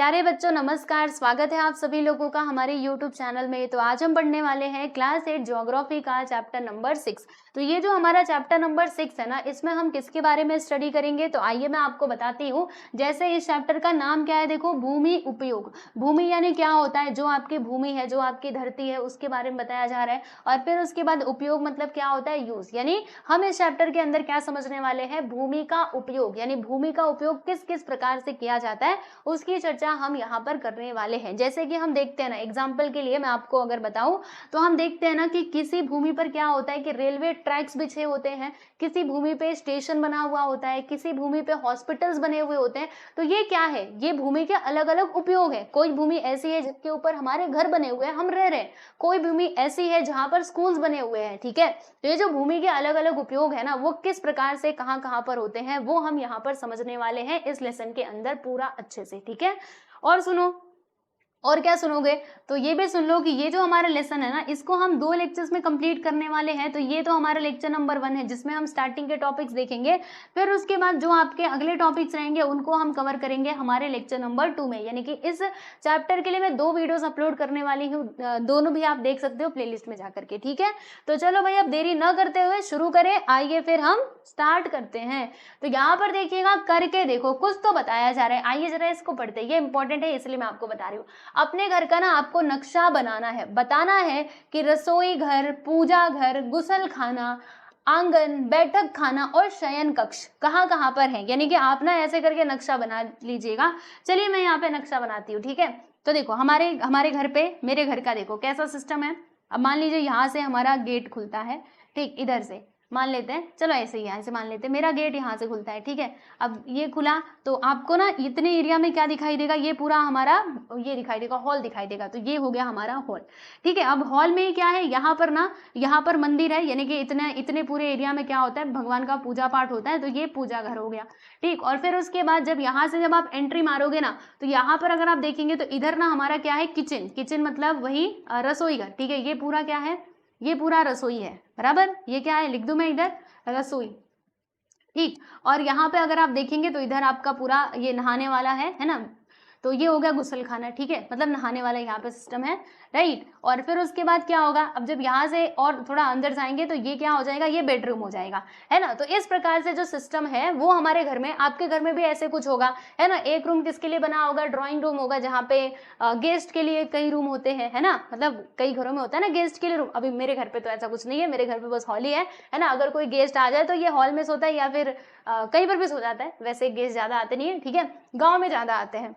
प्यारे बच्चों नमस्कार, स्वागत है आप सभी लोगों का हमारे YouTube चैनल में। तो आज हम पढ़ने वाले हैं क्लास 8 ज्योग्राफी का चैप्टर नंबर 6। तो ये जो हमारा चैप्टर नंबर 6 है ना, इसमें हम किसके बारे में स्टडी करेंगे तो आइए मैं आपको बताती हूँ। जैसे इस चैप्टर का नाम क्या है, देखो, भूमि उपयोग। भूमि यानी क्या होता है, जो आपकी भूमि है, जो आपकी धरती है, उसके बारे में बताया जा रहा है। और फिर उसके बाद उपयोग मतलब क्या होता है, यूज। यानी हम इस चैप्टर के अंदर क्या समझने वाले हैं, भूमि का उपयोग, यानी भूमि का उपयोग किस किस प्रकार से किया जाता है उसकी चर्चा हम यहाँ पर करने वाले हैं। जैसे कि हम देखते हैं ना, एग्जाम्पल के लिए मैं आपको अगर बताऊं तो हम देखते हैं ना कि किसी भूमि पर क्या होता है कि रेलवे ट्रैक्स बिछे होते हैं, किसी भूमि पे स्टेशन बना हुआ होता है, किसी भूमि पे हॉस्पिटल्स बने हुए होते हैं। तो ये क्या है, ये भूमि के अलग अलग उपयोग है। कोई भूमि ऐसी है जिसके ऊपर हमारे घर बने हुए हैं, हम रह रहे हैं। कोई भूमि ऐसी है जहां पर स्कूल्स बने हुए हैं। ठीक है, तो ये जो भूमि के अलग अलग उपयोग है ना, वो किस प्रकार से कहाँ कहाँ पर होते हैं वो हम यहाँ पर समझने वाले हैं इस लेसन के अंदर पूरा अच्छे से। ठीक है, और सुनो, और क्या सुनोगे तो ये भी सुन लो कि ये जो हमारा लेसन है ना, इसको हम 2 लेक्चर्स में कंप्लीट करने वाले हैं। तो ये तो हमारा लेक्चर नंबर 1 है जिसमें हम स्टार्टिंग के टॉपिक्स देखेंगे। फिर उसके बाद जो आपके अगले टॉपिक्स रहेंगे उनको हम कवर करेंगे हमारे लेक्चर नंबर 2 में। यानी कि इस चैप्टर के लिए मैं 2 वीडियोस अपलोड करने वाली हूँ, दोनों भी आप देख सकते हो प्लेलिस्ट में जाकर के। ठीक है, तो चलो भाई अब देरी न करते हुए शुरू करें, आइए फिर हम स्टार्ट करते हैं। तो यहाँ पर देखिएगा, करके देखो, कुछ तो बताया जा रहा है। आइए जरा इसको पढ़ते हैं, ये इंपॉर्टेंट है इसलिए मैं आपको बता रही हूँ। अपने घर का ना आपको नक्शा बनाना है, बताना है कि रसोई घर, पूजा घर, गुसल खाना, आंगन, बैठक खाना और शयन कक्ष कहाँ कहाँ पर है। यानी कि आप ना ऐसे करके नक्शा बना लीजिएगा। चलिए मैं यहाँ पे नक्शा बनाती हूँ। ठीक है, तो देखो हमारे घर पे, मेरे घर का देखो कैसा सिस्टम है। अब मान लीजिए यहाँ से हमारा गेट खुलता है, ठीक, इधर से मान लेते हैं, चलो ऐसे ही यहाँ से मान लेते हैं, मेरा गेट यहाँ से खुलता है। ठीक है, अब ये खुला तो आपको ना इतने एरिया में क्या दिखाई देगा, ये पूरा हमारा ये दिखाई देगा, हॉल दिखाई देगा। तो ये हो गया हमारा हॉल। ठीक है, अब हॉल में क्या है, यहाँ पर ना, यहाँ पर मंदिर है, यानी कि इतने पूरे एरिया में क्या होता है, भगवान का पूजा पाठ होता है। तो ये पूजा घर हो गया। ठीक, और फिर उसके बाद जब यहाँ से जब आप एंट्री मारोगे ना, तो यहाँ पर अगर आप देखेंगे तो इधर ना हमारा क्या है, किचन। किचन मतलब वही रसोई घर। ठीक है, ये पूरा क्या है, ये पूरा रसोई है, बराबर। ये क्या है, लिख दूं मैं इधर, रसोई। ठीक, और यहाँ पे अगर आप देखेंगे तो इधर आपका पूरा ये नहाने वाला है ना। तो ये हो गया गुसल खाना। ठीक है, मतलब नहाने वाला यहाँ पे सिस्टम है, राइट। और फिर उसके बाद क्या होगा, अब जब यहाँ से और थोड़ा अंदर जाएंगे तो ये क्या हो जाएगा, ये बेडरूम हो जाएगा, है ना। तो इस प्रकार से जो सिस्टम है वो हमारे घर में, आपके घर में भी ऐसे कुछ होगा, है ना। एक रूम किसके लिए बना होगा, ड्राइंग रूम होगा, जहाँ पे गेस्ट के लिए कई रूम होते हैं, है ना। मतलब कई घरों में होता है ना गेस्ट के लिए रूम। अभी मेरे घर पे तो ऐसा कुछ नहीं है, मेरे घर पे बस हॉल ही है ना। अगर कोई गेस्ट आ जाए तो ये हॉल में सोता है या फिर कहीं पर भी सो जाता है। वैसे गेस्ट ज्यादा आते नहीं है, ठीक है, गाँव में ज्यादा आते हैं।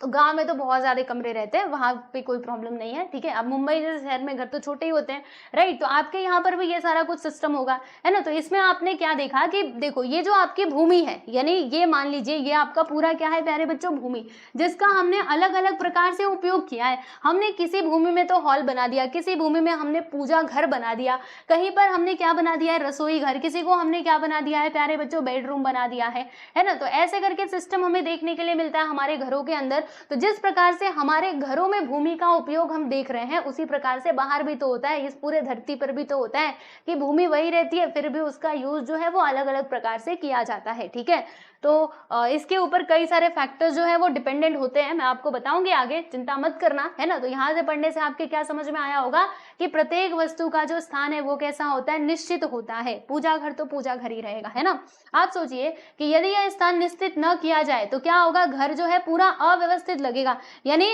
तो गांव में तो बहुत ज्यादा कमरे रहते हैं, वहां पे कोई प्रॉब्लम नहीं है। ठीक है, अब मुंबई जैसे शहर में घर तो छोटे ही होते हैं, राइट। तो आपके यहाँ पर भी ये सारा कुछ सिस्टम होगा, है ना। तो इसमें आपने क्या देखा कि देखो ये जो आपकी भूमि है, यानी ये मान लीजिए ये आपका पूरा क्या है प्यारे बच्चों, भूमि, जिसका हमने अलग अलग प्रकार से उपयोग किया है। हमने किसी भूमि में तो हॉल बना दिया, किसी भूमि में हमने पूजा घर बना दिया, कहीं पर हमने क्या बना दिया है, रसोई घर, किसी को हमने क्या बना दिया है प्यारे बच्चों, बेडरूम बना दिया है ना। तो ऐसे करके सिस्टम हमें देखने के लिए मिलता है हमारे घरों के अंदर। तो जिस प्रकार से हमारे घरों में भूमि का उपयोग हम देख रहे हैं, उसी प्रकार से बाहर भी तो होता है, इस पूरे धरती पर भी तो होता है कि भूमि वही रहती है, फिर भी उसका यूज जो है वो अलग अलग प्रकार से किया जाता है। ठीक है, तो इसके ऊपर कई सारे फैक्टर्स जो है वो डिपेंडेंट होते हैं, मैं आपको बताऊंगी आगे, चिंता मत करना, है ना। तो यहाँ से पढ़ने से आपके क्या समझ में आया होगा कि प्रत्येक वस्तु का जो स्थान है वो कैसा होता है, निश्चित होता है। पूजा घर तो पूजा घर ही रहेगा, है ना। आप सोचिए कि यदि यह स्थान निश्चित न किया जाए तो क्या होगा, घर जो है पूरा अव्यवस्थित लगेगा। यानी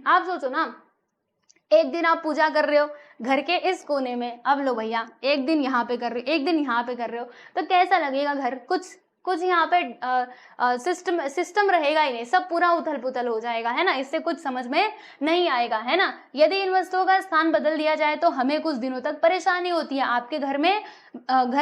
आप सोचो ना, एक दिन आप पूजा कर रहे हो घर के इस कोने में, अब लो भैया एक दिन यहाँ पे कर रहे हो, एक दिन यहाँ पे कर रहे हो, तो कैसा लगेगा घर, कुछ यहाँ पे सिस्टम रहेगा ही नहीं, सब पूरा उथल पुथल हो जाएगा, है ना। इससे कुछ समझ में नहीं आएगा, है ना। यदि इन वस्तुओं का स्थान बदल दिया जाए तो हमें कुछ दिनों तक परेशानी होती है। आपके घर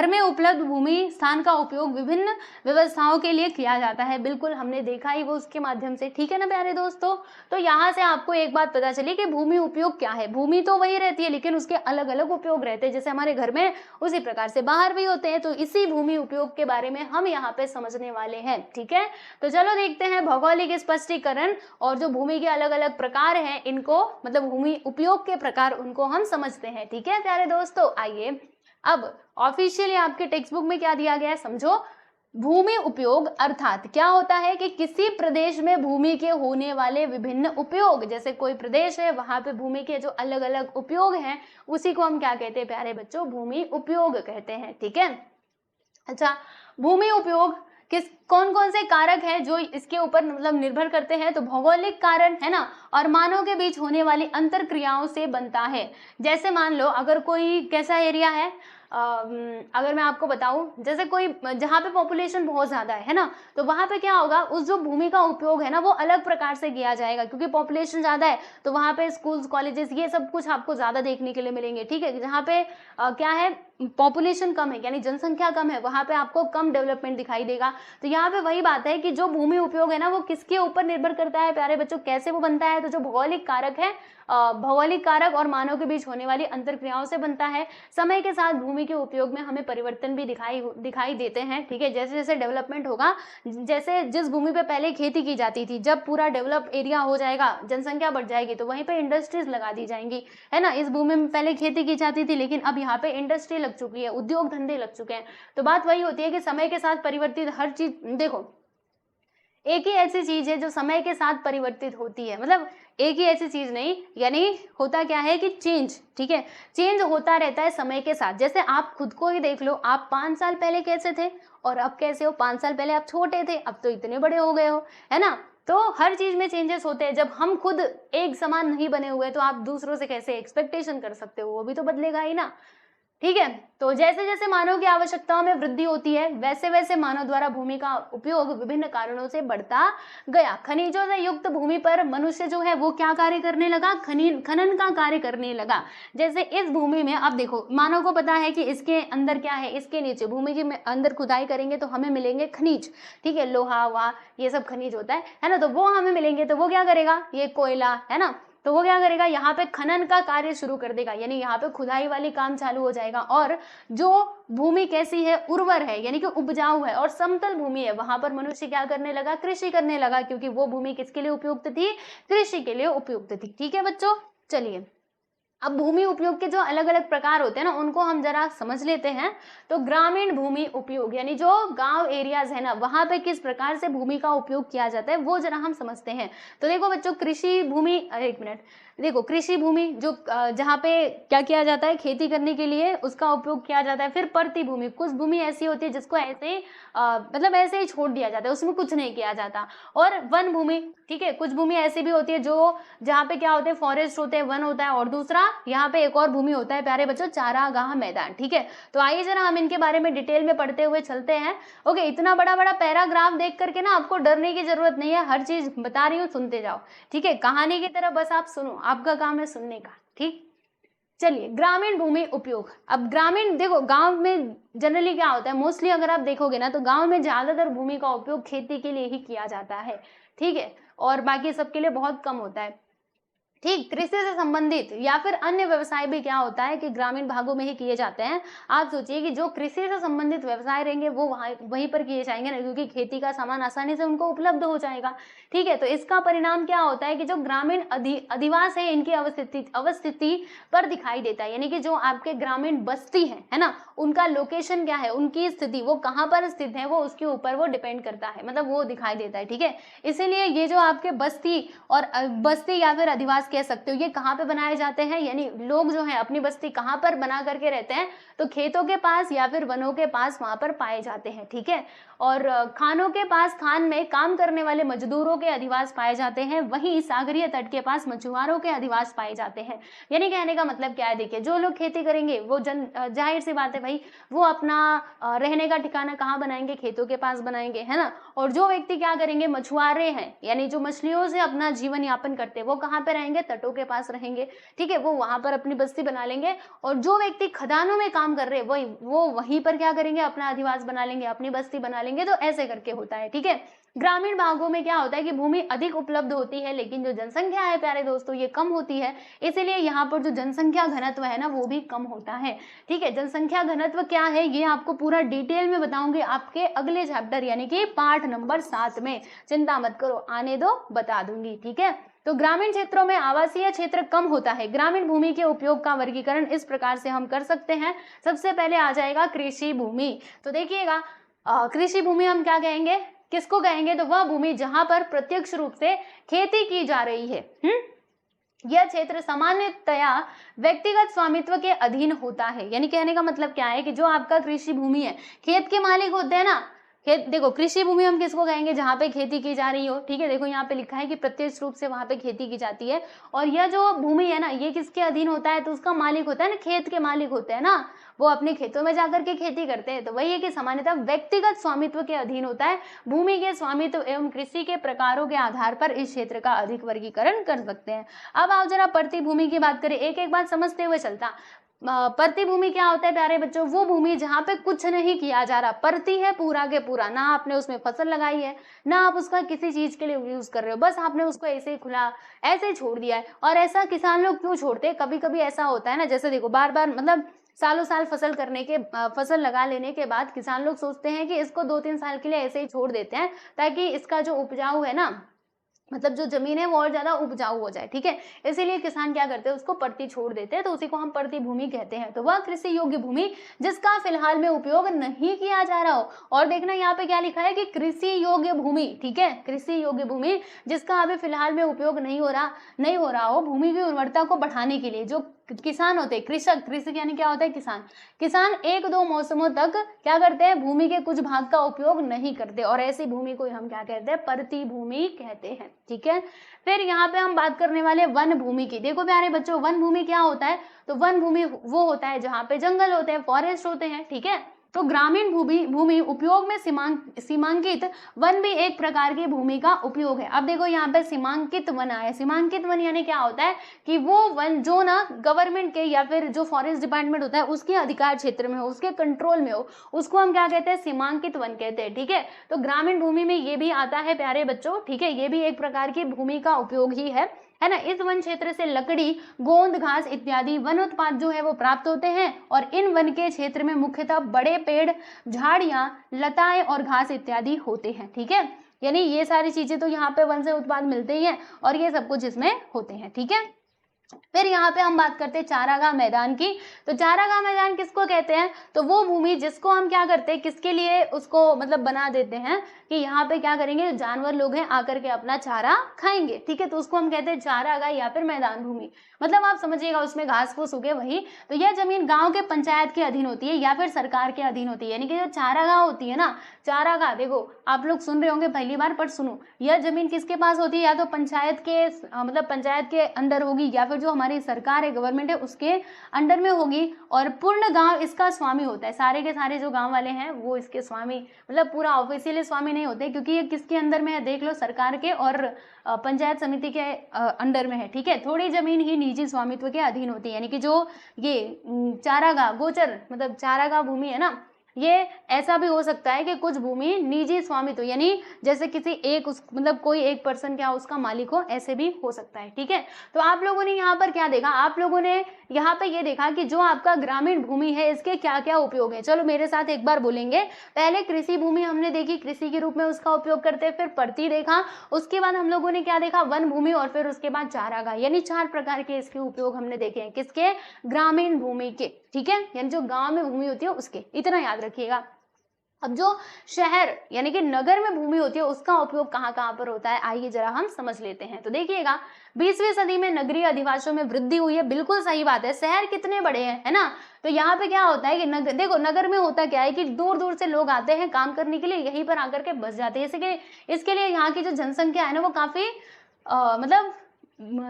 में उपलब्ध भूमि स्थान का उपयोग विभिन्न व्यवस्थाओं के लिए किया जाता है, बिल्कुल हमने देखा ही वो उसके माध्यम से। ठीक है ना प्यारे दोस्तों, तो यहाँ से आपको एक बात पता चली कि भूमि उपयोग क्या है। भूमि तो वही रहती है लेकिन उसके अलग अलग उपयोग रहते हैं, जैसे हमारे घर में उसी प्रकार से बाहर भी होते हैं। तो इसी भूमि उपयोग के बारे में हम यहाँ पे समझने वाले हैं। ठीक है, तो चलो देखते हैं भौगोलिक स्पष्टीकरण और जो भूमि के अलग अलग प्रकार हैं, इनको मतलब भूमि उपयोग के प्रकार, उनको हम समझते हैं। ठीक है प्यारे दोस्तों, आइए अब ऑफिशियली आपके टेक्स्ट बुक में क्या दिया गया है समझो। भूमि उपयोग अर्थात क्या होता है कि किसी प्रदेश में भूमि के होने वाले विभिन्न उपयोग, जैसे कोई प्रदेश है वहां पे भूमि के जो अलग अलग उपयोग हैं उसी को हम क्या कहते हैं प्यारे बच्चों, भूमि उपयोग कहते हैं। ठीक है, अच्छा, भूमि उपयोग किस कौन कौन से कारक हैं जो इसके ऊपर मतलब निर्भर करते हैं, तो भौगोलिक कारण है ना, और मानव के बीच होने वाली अंतर क्रियाओं से बनता है। जैसे मान लो अगर कोई कैसा एरिया है, अगर मैं आपको बताऊं जैसे कोई जहाँ पे पॉपुलेशन बहुत ज्यादा है ना, तो वहां पे क्या होगा, उस जो भूमि का उपयोग है ना वो अलग प्रकार से किया जाएगा, क्योंकि पॉपुलेशन ज्यादा है तो वहां पे स्कूल्स कॉलेजेस ये सब कुछ आपको ज्यादा देखने के लिए मिलेंगे। ठीक है, जहाँ पे क्या है, पॉपुलेशन कम है यानी जनसंख्या कम है, वहां पे आपको कम डेवलपमेंट दिखाई देगा। तो यहाँ पे वही बात है कि जो भूमि उपयोग है ना वो किसके ऊपर निर्भर करता है प्यारे बच्चों, कैसे वो बनता है, तो जो भौगोलिक कारक है, भौगोलिक कारक और मानव के बीच होने वाली अंतरक्रियाओं से बनता है। समय के साथ भूमि के उपयोग में हमें परिवर्तन भी दिखाई देते हैं। ठीक है, जैसे जैसे डेवलपमेंट होगा, जैसे जिस भूमि पे पहले खेती की जाती थी, जब पूरा डेवलप एरिया हो जाएगा, जनसंख्या बढ़ जाएगी, तो वहीं पे इंडस्ट्रीज लगा दी जाएंगी, है ना। इस भूमि में पहले खेती की जाती थी लेकिन अब यहाँ पे इंडस्ट्री लग चुकी है, उद्योग धंधे लग चुके हैं। तो बात वही होती है कि समय के साथ परिवर्तित हर चीज, देखो एक ही ऐसी चीज है जो समय के साथ परिवर्तित होती है, मतलब एक ही ऐसी चीज नहीं, यानी होता क्या है कि चेंज, ठीक है, चेंज होता रहता है समय के साथ। जैसे आप खुद को ही देख लो, आप 5 साल पहले कैसे थे और अब कैसे हो। 5 साल पहले आप छोटे थे, अब तो इतने बड़े हो गए हो, है ना। तो हर चीज में चेंजेस होते हैं। जब हम खुद एक समान नहीं बने हुए तो आप दूसरों से कैसे एक्सपेक्टेशन कर सकते हो, वो भी तो बदलेगा ही ना। ठीक है, तो जैसे जैसे मानव की आवश्यकताओं में वृद्धि होती है वैसे वैसे मानव द्वारा भूमि का उपयोग विभिन्न कारणों से बढ़ता गया। खनिजों से युक्त भूमि पर मनुष्य जो है वो क्या कार्य करने लगा, खनन का कार्य करने लगा। जैसे इस भूमि में अब देखो, मानव को पता है कि इसके अंदर क्या है, इसके नीचे भूमि के अंदर खुदाई करेंगे तो हमें मिलेंगे खनिज। ठीक है, लोहा वहा ये सब खनिज होता है ना, तो वो हमें मिलेंगे। तो वो क्या करेगा, ये कोयला है ना, तो वो क्या करेगा, यहाँ पे खनन का कार्य शुरू कर देगा, यानी यहाँ पे खुदाई वाली काम चालू हो जाएगा। और जो भूमि कैसी है, उर्वर है यानी कि उपजाऊ है और समतल भूमि है, वहां पर मनुष्य क्या करने लगा, कृषि करने लगा, क्योंकि वो भूमि किसके लिए उपयुक्त थी, कृषि के लिए उपयुक्त थी। ठीक है बच्चों, चलिए अब भूमि उपयोग के जो अलग अलग प्रकार होते हैं ना उनको हम जरा समझ लेते हैं। तो ग्रामीण भूमि उपयोग यानी जो गांव एरियाज है ना वहां पे किस प्रकार से भूमि का उपयोग किया जाता है वो जरा हम समझते हैं। तो देखो बच्चों, कृषि भूमि, एक मिनट, देखो कृषि भूमि जो जहाँ पे क्या किया जाता है, खेती करने के लिए उसका उपयोग किया जाता है। फिर परती भूमि, कुछ भूमि ऐसी होती है जिसको ऐसे ही मतलब ऐसे ही छोड़ दिया जाता है, उसमें कुछ नहीं किया जाता। और वन भूमि, ठीक है, कुछ भूमि ऐसी भी होती है जो जहाँ पे क्या होते हैं, फॉरेस्ट होते हैं, वन होता है। और दूसरा यहाँ पे एक और भूमि होता है प्यारे बच्चों, चारागाह मैदान। ठीक है, तो आइए जरा हम इनके बारे में डिटेल में पढ़ते हुए चलते हैं। ओके, इतना बड़ा बड़ा पैराग्राफ देख करके ना आपको डरने की जरूरत नहीं है, हर चीज बता रही हूँ, सुनते जाओ। ठीक है, कहानी की तरह बस आप सुनो, आपका काम है सुनने का। ठीक, चलिए ग्रामीण भूमि उपयोग। अब ग्रामीण, देखो गांव में जनरली क्या होता है, मोस्टली अगर आप देखोगे ना तो गांव में ज्यादातर भूमि का उपयोग खेती के लिए ही किया जाता है। ठीक है, और बाकी सबके लिए बहुत कम होता है। ठीक, कृषि से संबंधित या फिर अन्य व्यवसाय भी क्या होता है कि ग्रामीण भागों में ही किए जाते हैं। आप सोचिए कि जो कृषि से संबंधित व्यवसाय रहेंगे वो वहीं पर किए जाएंगे ना, क्योंकि खेती का सामान आसानी से उनको उपलब्ध हो जाएगा। ठीक है, तो इसका परिणाम क्या होता है कि जो ग्रामीण अधिवास है इनकी अवस्थिति पर दिखाई देता है, यानी कि जो आपके ग्रामीण बस्ती है ना, उनका लोकेशन क्या है, उनकी स्थिति वो कहाँ पर स्थित है, वो उसके ऊपर वो डिपेंड करता है, मतलब वो दिखाई देता है। ठीक है, इसीलिए ये जो आपके बस्ती और बस्ती या फिर अधिवास कह सकते हो, ये कहाँ पे बनाए जाते हैं, यानी लोग जो है अपनी बस्ती कहाँ पर बना करके रहते हैं, तो खेतों के पास या फिर वनों के पास वहां पर पाए जाते हैं। ठीक है, और खानों के पास खान में काम करने वाले मजदूरों के अधिवास पाए जाते हैं, वहीं सागरीय तट के पास मछुआरों के अधिवास पाए जाते हैं। यानी कहने का मतलब क्या है, देखिए जो लोग खेती करेंगे वो जाहिर सी बात है भाई, वो अपना रहने का ठिकाना कहाँ बनाएंगे, खेतों के पास बनाएंगे, है ना। और जो व्यक्ति क्या करेंगे, मछुआरे हैं यानी जो मछलियों से अपना जीवन यापन करते हैं, वो कहाँ पे रहेंगे, तटों के पास रहेंगे। ठीक है, वो वहां पर अपनी बस्ती बना लेंगे। और जो व्यक्ति खदानों में काम कर रहे हैं वो वहीं पर क्या करेंगे, अपना अधिवास बना लेंगे, अपनी बस्ती बना लेंगे। तो ऐसे करके होता है। ठीक है, ग्रामीण भागों में क्या होता है कि भूमि अधिक उपलब्ध होती है, लेकिन जो जनसंख्या है प्यारे दोस्तों ये कम होती है, इसीलिए यहाँ पर जो जनसंख्या घनत्व है ना वो भी कम होता है। ठीक है, जनसंख्या घनत्व क्या है ये आपको पूरा डिटेल में बताऊंगी आपके अगले चैप्टर यानी कि पाठ नंबर 7 में। चिंता मत करो, आने दो, बता दूंगी। ठीक है, तो ग्रामीण क्षेत्रों में आवासीय क्षेत्र कम होता है। ग्रामीण भूमि के उपयोग का वर्गीकरण इस प्रकार से हम कर सकते हैं। सबसे पहले आ जाएगा कृषि भूमि। तो देखिएगा कृषि भूमि हम क्या कहेंगे, किसको कहेंगे, तो वह भूमि जहां पर प्रत्यक्ष रूप से खेती की जा रही है। यह क्षेत्र सामान्यतया व्यक्तिगत स्वामित्व के अधीन होता है। यानी कहने का मतलब क्या है कि जो आपका कृषि भूमि है, खेत के मालिक होते हैं ना, खेत, देखो कृषि भूमि हम किसको कहेंगे, जहाँ पे खेती की जा रही हो, ठीक है। देखो यहाँ पे लिखा है कि प्रत्यक्ष रूप से वहां पे खेती की जाती है, और यह जो भूमि है ना, ये किसके अधीन होता है, तो उसका मालिक होता है ना, खेत के मालिक होते हैं ना, वो अपने खेतों में जाकर के खेती करते हैं। तो वही है कि सामान्यतः व्यक्तिगत स्वामित्व के अधीन होता है। भूमि के स्वामित्व एवं कृषि के प्रकारों के आधार पर इस क्षेत्र का अधिक वर्गीकरण कर सकते हैं। अब आओ जरा प्रति भूमि की बात करें, एक एक बात समझते हुए चलता। प्रति भूमि क्या होता है प्यारे बच्चों, वो भूमि जहाँ पे कुछ नहीं किया जा रहा, प्रति है पूरा के पूरा, ना आपने उसमें फसल लगाई है, ना आप उसका किसी चीज के लिए यूज कर रहे हो, बस आपने उसको ऐसे ही खुला ऐसे ही छोड़ दिया है। और ऐसा किसान लोग क्यों छोड़ते हैं, कभी कभी ऐसा होता है ना, जैसे देखो बार बार मतलब सालों साल फसल लगा लेने के बाद किसान लोग सोचते हैं कि इसको 2-3 साल के लिए ऐसे ही छोड़ देते हैं, ताकि इसका जो उपजाऊ है ना, मतलब जो जमीन है वो और ज्यादा उपजाऊ हो जाए, ठीक है। इसीलिए किसान क्या करते हैं, उसको परती छोड़ देते हैं, तो उसी को हम प्रति भूमि कहते हैं। तो वह कृषि योग्य भूमि जिसका फिलहाल में उपयोग नहीं किया जा रहा हो, और देखना यहाँ पे क्या लिखा है कि कृषि योग्य भूमि, ठीक है, कृषि योग्य भूमि जिसका अभी फिलहाल में उपयोग नहीं हो रहा हो, भूमि की उर्वरता को बढ़ाने के लिए जो किसान होते हैं, कृषक यानी क्या होता है, किसान 1-2 मौसमों तक क्या करते हैं, भूमि के कुछ भाग का उपयोग नहीं करते, और ऐसी भूमि को हम क्या कहते हैं, प्रति भूमि कहते हैं, ठीक है। फिर यहाँ पे हम बात करने वाले वन भूमि की। देखो प्यारे बच्चों, वन भूमि क्या होता है, तो वन भूमि वो होता है जहाँ पे जंगल होते हैं, फॉरेस्ट होते हैं, ठीक है। तो ग्रामीण भूमि उपयोग में सीमांकित वन भी एक प्रकार की भूमि का उपयोग है। अब देखो यहाँ पे सीमांकित वन आया, सीमांकित वन यानी क्या होता है कि वो वन जो ना गवर्नमेंट के या फिर जो फॉरेस्ट डिपार्टमेंट होता है उसके अधिकार क्षेत्र में हो, उसके कंट्रोल में हो, उसको हम क्या कहते हैं, सीमांकित वन कहते हैं, ठीक है। तो ग्रामीण भूमि में ये भी आता है प्यारे बच्चों, ठीक है, ये भी एक प्रकार की भूमि का उपयोग ही है ना। इस वन क्षेत्र से लकड़ी, गोंद, घास इत्यादि वन उत्पाद जो है वो प्राप्त होते हैं, और इन वन के क्षेत्र में मुख्यतः बड़े पेड़, झाड़ियां, लताएं और घास इत्यादि होते हैं, ठीक है। यानी ये सारी चीजें तो यहाँ पे वन से उत्पाद मिलते ही हैं, और ये सब कुछ इसमें होते हैं, ठीक है। फिर यहाँ पे हम बात करते हैं चारागाह मैदान की। तो चारागाह मैदान किसको कहते हैं, तो वो भूमि जिसको हम क्या करते हैं, किसके लिए उसको मतलब बना देते हैं कि यहाँ पे क्या करेंगे, जानवर लोग हैं आकर के अपना चारा खाएंगे, ठीक है। तो उसको हम कहते हैं चारागाह या फिर मैदान भूमि, मतलब आप समझिएगा उसमें घास फूस उगे वही। तो यह जमीन गांव के पंचायत के अधीन होती है या फिर सरकार के अधीन होती है। यानी कि जो चारागाह होती है ना, चारागाह देखो आप लोग सुन रहे होंगे पहली बार, पर सुनो, यह जमीन किसके पास होती है, या तो पंचायत के मतलब पंचायत के अंदर होगी, या फिर जो हमारी सरकार है, गवर्नमेंट है, उसके अंडर में होगी, और पूर्ण गांव इसका स्वामी होता है। सारे के सारे जो गांव वाले हैं वो इसके स्वामी, मतलब पूरा ऑफिशियली स्वामी नहीं होते, क्योंकि ये किसके अंदर में है, देख लो, सरकार के और पंचायत समिति के अंडर में है, ठीक है। थोड़ी जमीन ही निजी स्वामित्व के अधीन होती है। यानी कि जो ये चारागाह गोचर मतलब चारागाह भूमि है ना, ये ऐसा भी हो सकता है कि कुछ भूमि निजी स्वामित्व, यानी जैसे किसी एक मतलब कोई एक पर्सन क्या उसका मालिक हो, ऐसे भी हो सकता है, ठीक है। तो आप लोगों ने यहाँ पर क्या देखा, आप लोगों ने यहाँ पे ये देखा कि जो आपका ग्रामीण भूमि है इसके क्या क्या उपयोग है। चलो मेरे साथ एक बार बोलेंगे। पहले कृषि भूमि हमने देखी, कृषि के रूप में उसका उपयोग करते हैं, फिर प्रति देखा, उसके बाद हम लोगों ने क्या देखा, वन भूमि, और फिर उसके बाद चारागाह। यानी 4 प्रकार के इसके उपयोग हमने देखे हैं, किसके, ग्रामीण भूमि के, ठीक है, यानी जो गांव में भूमि होती है उसके, इतना याद रखिएगा। अब जो शहर यानी कि नगर में भूमि होती है उसका उपयोग कहाँ कहाँ पर होता है, आइए जरा हम समझ लेते हैं। तो देखिएगा 20वीं सदी में नगरीय अधिवासियों में वृद्धि हुई है, बिल्कुल सही बात है, शहर कितने बड़े हैं, है ना। तो यहाँ पे क्या होता है कि देखो नगर में होता क्या है कि दूर दूर से लोग आते हैं काम करने के लिए, यहीं पर आकर के बस जाते हैं। इसके लिए यहाँ की जो जनसंख्या है ना वो काफी मतलब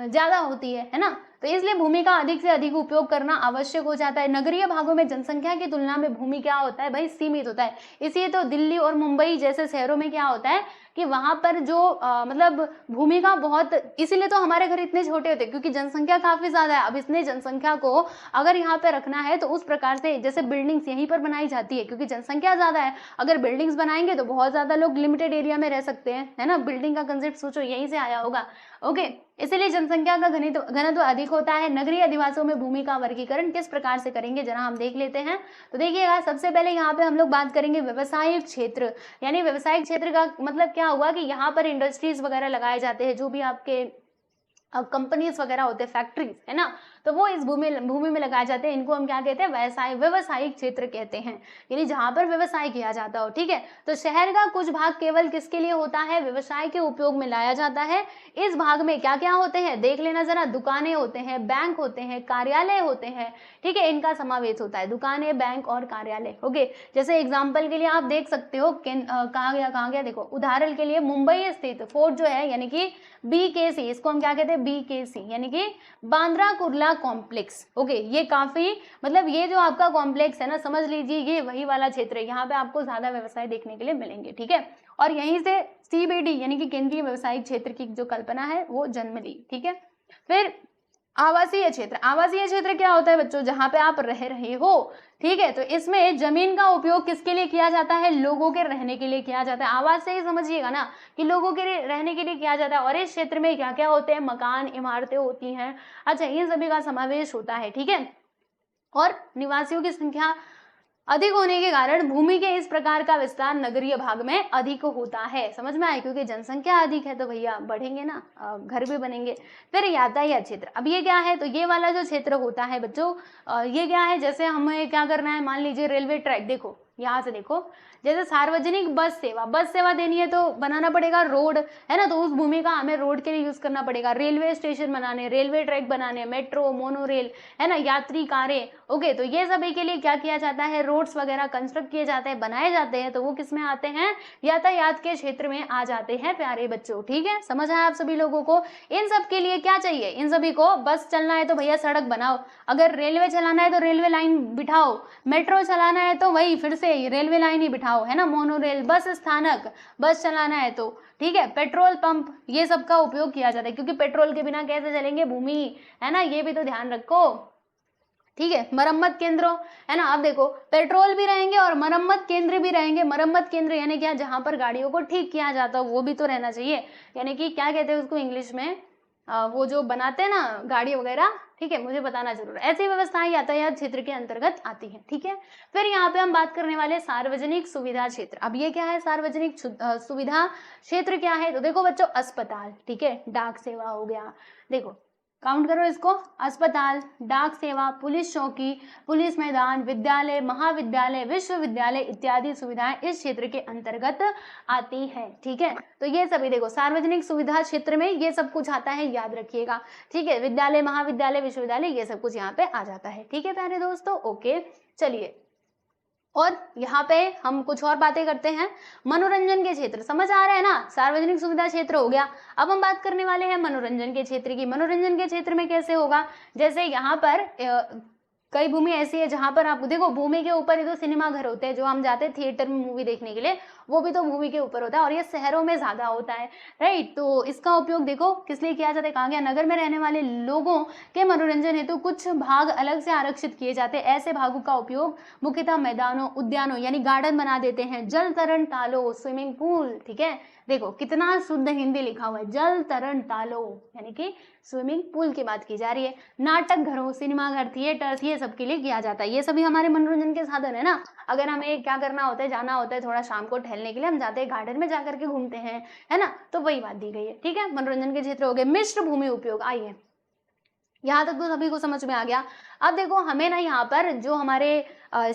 ज्यादा होती है ना। तो इसलिए भूमि का अधिक से अधिक उपयोग करना आवश्यक हो जाता है। नगरीय भागों में जनसंख्या की तुलना में भूमि क्या होता है भाई, सीमित होता है। इसलिए तो दिल्ली और मुंबई जैसे शहरों में क्या होता है कि वहां पर जो मतलब भूमि का बहुत, इसीलिए तो हमारे घर इतने छोटे होते हैं क्योंकि जनसंख्या काफी ज्यादा है। अब इतने जनसंख्या को अगर यहाँ पे रखना है तो उस प्रकार से जैसे बिल्डिंग्स यहीं पर बनाई जाती है क्योंकि जनसंख्या ज्यादा है। अगर बिल्डिंग्स बनाएंगे तो बहुत ज्यादा लोग लिमिटेड एरिया में रह सकते हैं, है ना। बिल्डिंग का कंसेप्ट सोचो यहीं से आया होगा, ओके। इसलिए जनसंख्या का घनत्व अधिक होता है। नगरीय अधिवासियों में भूमि का वर्गीकरण किस प्रकार से करेंगे जरा हम देख लेते हैं। तो देखिएगा सबसे पहले यहाँ पे हम लोग बात करेंगे व्यवसायिक क्षेत्र। यानी व्यवसायिक क्षेत्र का मतलब क्या हुआ कि यहाँ पर इंडस्ट्रीज वगैरह लगाए जाते हैं, जो भी आपके कंपनीज वगैरह होते हैं, फैक्ट्रीज, है ना, तो वो इस भूमि में लगाए जाते हैं। इनको हम क्या कहते हैं, व्यवसायिक क्षेत्र कहते हैं, यानी जहां पर व्यवसाय किया जाता हो। ठीक है, तो शहर का कुछ भाग केवल किसके लिए होता है, व्यवसाय के उपयोग में लाया जाता है। इस भाग में क्या क्या होते हैं, देख लेना जरा, दुकानें होते हैं, बैंक होते हैं, कार्यालय होते हैं। ठीक है, इनका समावेश होता है, दुकानें, बैंक और कार्यालय। ओके, जैसे एग्जाम्पल के लिए आप देख सकते हो, कहाँ गया, देखो उदाहरण के लिए मुंबई स्थित फोर्ट जो है, यानी कि BKC, इसको हम क्या कहते हैं, BKC यानी कि बांद्रा कुर्ला कॉम्प्लेक्स। ओके, ये काफी, मतलब ये जो आपका कॉम्प्लेक्स है ना, समझ लीजिए ये वही वाला क्षेत्र है, यहाँ पे आपको ज्यादा व्यवसाय देखने के लिए मिलेंगे। ठीक है, और यहीं से CBD यानी कि केंद्रीय व्यवसायिक क्षेत्र की जो कल्पना है वो जन्म ली। ठीक है, फिर आवासीय क्षेत्र। आवासीय क्षेत्र क्या होता है बच्चों, जहां पे आप रह रहे हो। ठीक है, तो इसमें जमीन का उपयोग किसके लिए किया जाता है, लोगों के रहने के लिए किया जाता है। आवास से ही समझिएगा ना कि लोगों के रहने के लिए किया जाता है। और इस क्षेत्र में क्या क्या होते हैं, मकान, इमारतें होती हैं। अच्छा, इन सभी का समावेश होता है। ठीक है, और निवासियों की संख्या अधिक होने के कारण भूमि के इस प्रकार का विस्तार नगरीय भाग में अधिक होता है। समझ में आए, क्योंकि जनसंख्या अधिक है तो भैया बढ़ेंगे ना, घर भी बनेंगे। फिर यातायात क्षेत्र, अब ये क्या है, तो ये वाला जो क्षेत्र होता है बच्चों, ये क्या है, जैसे हमें क्या करना है, मान लीजिए रेलवे ट्रैक, देखो यहाँ से देखो, जैसे सार्वजनिक बस सेवा देनी है तो बनाना पड़ेगा रोड, है ना, तो उस भूमि का हमें रोड के लिए यूज करना पड़ेगा। रेलवे स्टेशन बनाने, रेलवे ट्रैक बनाने, मेट्रो, मोनोरेल, है ना, यात्री कारें। ओके, तो ये सभी के लिए क्या किया जाता है, रोड्स वगैरह कंस्ट्रक्ट किए जाते हैं, बनाए जाते हैं, तो वो किस में आते हैं, यातायात के क्षेत्र में आ जाते हैं प्यारे बच्चों। ठीक है, समझ आया आप सभी लोगों को। इन सब के लिए क्या चाहिए, इन सभी को, बस चलना है तो भैया सड़क बनाओ, अगर रेलवे चलाना है तो रेलवे लाइन बिठाओ, मेट्रो चलाना है तो वही फिर से रेलवे लाइन ही बिठाओ, है ना, मोनोरेल, बस स्थानक, बस चलाना है तो। ठीक है, पेट्रोल पंप, ये सब का उपयोग किया जाता है, क्योंकि पेट्रोल के बिना कैसे चलेंगे भूमि, है ना, ये भी तो ध्यान रखो। ठीक है, मरम्मत केंद्रों, है ना, आप देखो पेट्रोल भी रहेंगे और मरम्मत केंद्र भी रहेंगे। मरम्मत केंद्र यानी क्या, जहां पर गाड़ियों को ठीक किया जाता हो वो भी तो रहना चाहिए, यानी कि क्या कहते हैं उसको इंग्लिश में, वो जो बनाते हैं ना गाड़ी वगैरह। ठीक है, मुझे बताना जरूर। ऐसी व्यवस्थाएं यातायात क्षेत्र के अंतर्गत आती हैं। ठीक है, फिर यहाँ पे हम बात करने वाले सार्वजनिक सुविधा क्षेत्र। अब ये क्या है, सार्वजनिक सुविधा क्षेत्र क्या है, तो देखो बच्चों, अस्पताल, ठीक है, डाक सेवा हो गया, देखो काउंट करो इसको, अस्पताल, डाक सेवा, पुलिस चौकी, पुलिस मैदान, विद्यालय, महाविद्यालय, विश्वविद्यालय इत्यादि सुविधाएं इस क्षेत्र के अंतर्गत आती हैं। ठीक है, तो ये सभी देखो सार्वजनिक सुविधा क्षेत्र में ये सब कुछ आता है, याद रखिएगा। ठीक है, विद्यालय, महाविद्यालय, विश्वविद्यालय, ये सब कुछ यहाँ पे आ जाता है। ठीक है प्यारे दोस्तों, ओके, चलिए, और यहाँ पे हम कुछ और बातें करते हैं। मनोरंजन के क्षेत्र, समझ आ रहा है ना, सार्वजनिक सुविधा क्षेत्र हो गया। अब हम बात करने वाले हैं मनोरंजन के क्षेत्र की। मनोरंजन के क्षेत्र में कैसे होगा, जैसे यहाँ पर कई भूमि ऐसी है जहां पर आप देखो, भूमि के ऊपर ही तो सिनेमा घर होते हैं, जो हम जाते हैं थिएटर में मूवी देखने के लिए, वो भी तो भूमि के ऊपर होता है, और ये शहरों में ज्यादा होता है, राइट। तो इसका उपयोग देखो किस लिए किया जाता है, कहाँ गया, नगर में रहने वाले लोगों के मनोरंजन हेतु कुछ भाग अलग से आरक्षित किए जाते हैं। ऐसे भागों का उपयोग मुख्यतः मैदानों, उद्यानों यानी गार्डन बना देते हैं, जल तरण तालों, स्विमिंग पूल। ठीक है, देखो कितना शुद्ध हिंदी लिखा हुआ है, जल तरण तालों यानी कि स्विमिंग पूल की बात की जा रही है। नाटक घरों, सिनेमा घर, थिएटर, ये सब के लिए किया जाता है। ये सभी हमारे मनोरंजन के साधन है ना। अगर हमें क्या करना होता है, जाना होता है थोड़ा शाम को टहलने के लिए, हम जाते हैं गार्डन में जाकर के घूमते हैं, है ना, तो वही बात दी गई है। ठीक है, मनोरंजन के क्षेत्र हो गए। मिश्र भूमि उपयोग, आइए यहाँ तक तो सभी को समझ में आ गया। अब देखो हमें ना यहाँ पर जो हमारे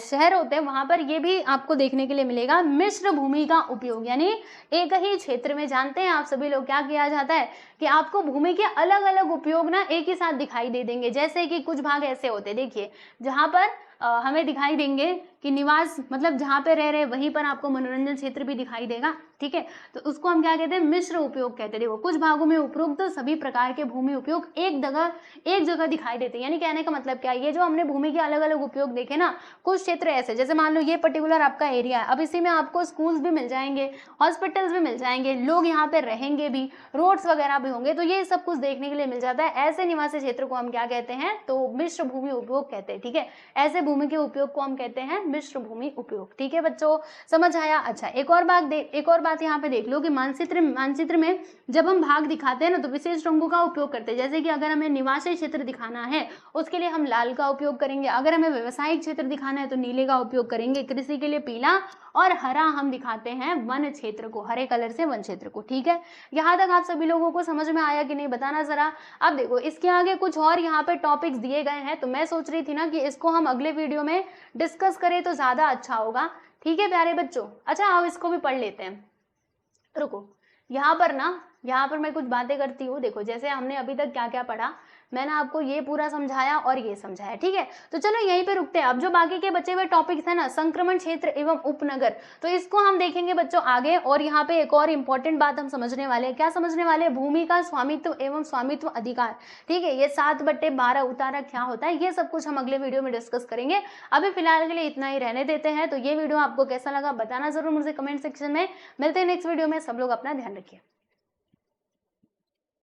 शहर होते हैं वहां पर ये भी आपको देखने के लिए मिलेगा, मिश्र भूमि का उपयोग, यानी एक ही क्षेत्र में, जानते हैं आप सभी लोग क्या किया जाता है कि आपको भूमि के अलग अलग उपयोग ना एक ही साथ दिखाई दे देंगे। जैसे कि कुछ भाग ऐसे होते हैं, देखिए जहां पर हमें दिखाई देंगे कि निवास, मतलब जहां पे रह रहे वहीं पर आपको मनोरंजन क्षेत्र भी दिखाई देगा। ठीक है, तो उसको हम क्या कहते हैं, मिश्र उपयोग कहते हैं। देखो कुछ भागों में उपरोक्त सभी प्रकार के भूमि उपयोग एक जगह दिखाई देते हैं। यानी कहने का मतलब क्या है, ये जो हमने भूमि के अलग अलग उपयोग देखे ना, कुछ क्षेत्र ऐसे, जैसे मान लो ये पर्टिकुलर आपका एरिया है, अब इसी में आपको स्कूल्स भी मिल जाएंगे, हॉस्पिटल्स भी मिल जाएंगे, लोग यहाँ पे रहेंगे भी, रोड्स वगैरह भी होंगे, तो ये सब कुछ देखने के लिए मिल जाता है। ऐसे निवासी क्षेत्र को हम क्या कहते हैं, तो मिश्र भूमि उपयोग कहते हैं। ठीक है, ऐसे भूमि के उपयोग को हम कहते हैं मिश्र भूमि उपयोग। ठीक है बच्चों, समझ आया। अच्छा, एक और बात यहाँ पे देख लो कि मानचित्र में जब हम भाग दिखाते हैं ना, तो विशेष रंगों का उपयोग करते हैं। जैसे कि अगर हमें निवासी क्षेत्र दिखाना है, उसके लिए हम लाल लाल का उपयोग करेंगे, अगर हमें व्यवसायिक क्षेत्र दिखाना है तो नीले का उपयोग करेंगे, कृषि के लिए पीला, और हरा हम दिखाते हैं वन क्षेत्र को, हरे कलर से वन क्षेत्र को। ठीक है, यहाँ तक आप सभी लोगों को समझ में आया कि नहीं, बताना जरा। अब देखो इसके आगे कुछ और यहाँ पे टॉपिक्स दिए गए हैं, तो मैं सोच रही थी ना कि इसको हम अगले वीडियो में डिस्कस करें तो ज्यादा अच्छा होगा। ठीक है प्यारे बच्चों, अच्छा आओ इसको भी पढ़ लेते हैं। रुको, यहाँ पर मैं कुछ बातें करती हूँ। देखो जैसे हमने अभी तक क्या क्या पढ़ा, मैंने आपको ये पूरा समझाया और ये समझाया। ठीक है, तो चलो यहीं पे रुकते हैं। अब जो बाकी के बचे हुए टॉपिक्स है ना, संक्रमण क्षेत्र एवं उपनगर, तो इसको हम देखेंगे बच्चों आगे। और यहाँ पे एक और इंपॉर्टेंट बात हम समझने वाले हैं। क्या समझने वाले हैं? भूमि का स्वामित्व एवं स्वामित्व अधिकार। ठीक है, ये 7/12 उतारा क्या होता है, ये सब कुछ हम अगले वीडियो में डिस्कस करेंगे। अभी फिलहाल के लिए इतना ही रहने देते हैं। तो ये वीडियो आपको कैसा लगा बताना जरूर मुझे कमेंट सेक्शन में। मिलते हैं नेक्स्ट वीडियो में, सब लोग अपना ध्यान रखिए।